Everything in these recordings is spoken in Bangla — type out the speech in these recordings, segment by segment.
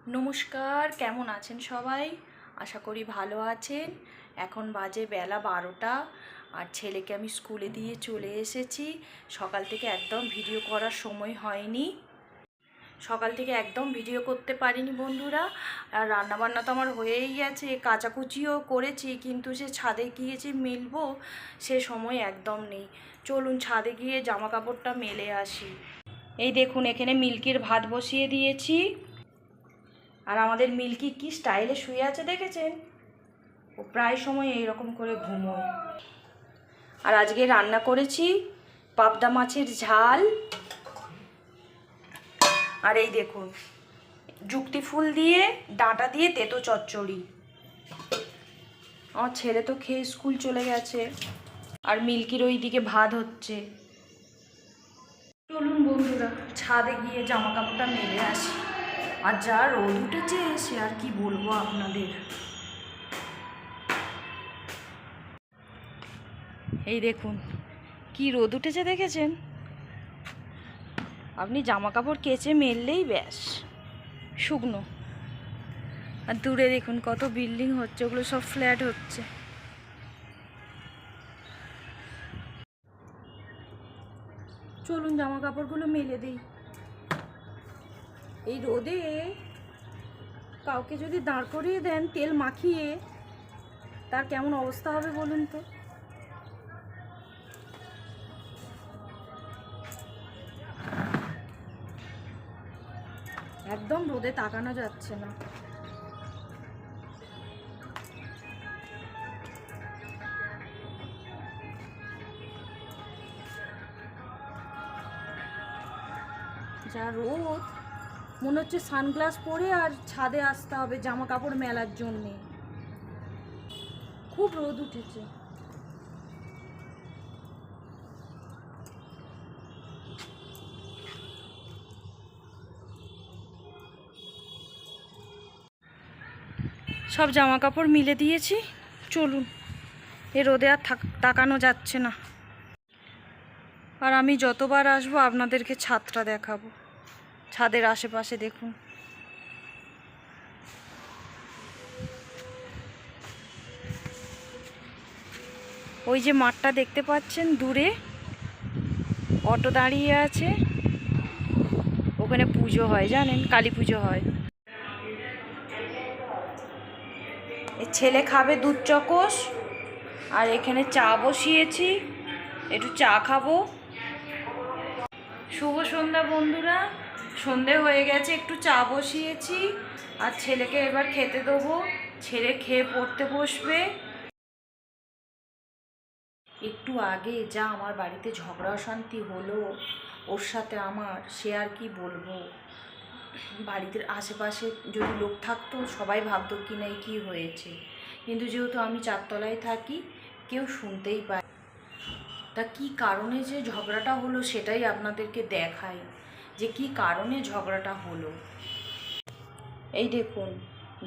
নমস্কার, কেমন আছেন সবাই? আশা করি ভালো আছেন। এখন বাজে বেলা 12টা, আর ছেলেকে আমি স্কুলে দিয়ে চলে এসেছি। সকাল থেকে একদম ভিডিও করার সময় হয়নি, সকাল থেকে একদম ভিডিও করতে পারিনি বন্ধুরা। আর রান্নাবান্না তো আমার হয়েই গেছে, কাচাকুচিও করেছি, কিন্তু সে ছাদে গিয়েছি মেলবো, সে সময় একদম নেই। চলুন ছাদে গিয়ে জামা কাপড়টা মেলে আসি। এই দেখুন, এখানে মিল্কির ভাত বসিয়ে দিয়েছি। আর আমাদের মিল্কি কি স্টাইলে শুয়ে আছে দেখেছেন? ও প্রায় সময় এইরকম করে ঘুমোয়। আর আজকে রান্না করেছি পাবদা মাছের ঝাল, আর এই দেখুন যুক্তি ফুল দিয়ে ডাঁটা দিয়ে তেতো চচ্চড়ি। আমার ছেলে তো খেয়ে স্কুল চলে গেছে, আর মিল্কির ওই দিকে ভাত হচ্ছে। চলুন বন্ধুরা, ছাদে গিয়ে জামা কাপড়টা মেলে আসি। আর যা রোদ উঠেছে সে আর কি বলবো আপনাদের। এই দেখুন কি রোদ উঠেছে দেখেছেন? আপনি জামা কাপড় কেচে মেললেই ব্যাস শুকনো। আর দূরে দেখুন কত বিল্ডিং হচ্ছে, ওগুলো সব ফ্ল্যাট হচ্ছে। চলুন জামা কাপড়গুলো মেলে দিই। এই রোদে কাউকে যদি দাঁড় করিয়ে দেন তেল মাখিয়ে, তার কেমন অবস্থা হবে বলুন তো? একদম রোদে তাকানো যাচ্ছে না। যা রোদ, মনে হচ্ছে সানগ্লাস পরে আর ছাদে আসতে হবে জামা কাপড় মেলার জন্যে। খুব রোদ উঠেছে। সব জামা কাপড় মিলে দিয়েছি, চলুন। এ রোদে আর তাকানো যাচ্ছে না। আর আমি যতবার আসবো আপনাদেরকে ছাদটা দেখাবো। ছাদের আশেপাশে দেখুন, ওই যে মাঠটা দেখতে পাচ্ছেন দূরে, অটো দাঁড়িয়ে আছে, ওখানে পুজো হয়, জানেন, কালী পুজো হয়। ছেলে খাবে দুধ চকোস, আর এখানে চা বসিয়েছি, একটু চা খাবো। শুভ সন্ধ্যা বন্ধুরা, সন্ধে হয়ে গেছে, একটু চা বসিয়েছি, আর ছেলেকে এবার খেতে দেবো। ছেলে খেয়ে পড়তে বসবে। একটু আগে যা আমার বাড়িতে ঝগড়া অশান্তি হলো ওর সাথে আমার, সে আর কি বলবো। বাড়িতে আশেপাশে যদি লোক থাকতো সবাই ভাবতো কি নাই কি হয়েছে, কিন্তু যেহেতু আমি চারতলায় থাকি কেউ শুনতেই পায়। তা কি কারণে যে ঝগড়াটা হলো সেটাই আপনাদেরকে দেখাই, যে কি কারণে ঝগড়াটা হলো। এই দেখুন,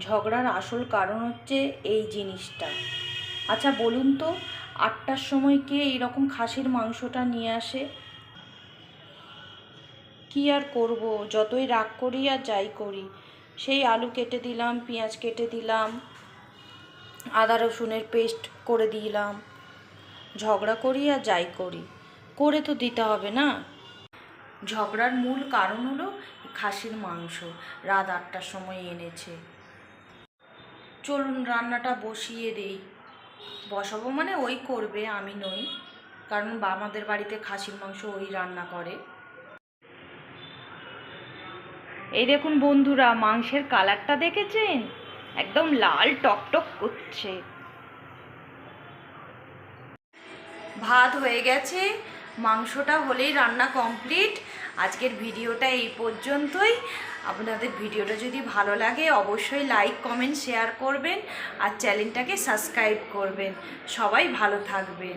ঝগড়ার আসল কারণ হচ্ছে এই জিনিসটা। আচ্ছা বলুন তো, 8টার সময় কে এইরকম খাসির মাংসটা নিয়ে আসে? কি আর করব, যতই রাগ করি আর যাই করি, সেই আলু কেটে দিলাম, পেঁয়াজ কেটে দিলাম, আদা রসুনের পেস্ট করে দিলাম, ঝগড়া করি আর যাই করি, করে তো দিতে হবে না। ঝগড়ার মূল কারণ হলো খাসির মাংস রাত 8টার সময় এনেছে। চলুন রান্নাটা বসিয়ে দেই। বসাবো মানে ওই করবে, আমি নই, কারণ আমাদের বাড়িতে খাসির মাংস ওই রান্না করে। এই দেখুন বন্ধুরা, মাংসের কালারটা দেখেছেন? একদম লাল টকটক করছে। ভাত হয়ে গেছে, মাংসটা হলেই রান্না কমপ্লিট। আজকের ভিডিওটা এই পর্যন্তই। আপনাদের ভিডিওটা যদি ভালো লাগে অবশ্যই লাইক কমেন্ট শেয়ার করবেন, আর চ্যানেলটাকে সাবস্ক্রাইব করবেন। সবাই ভালো থাকবেন।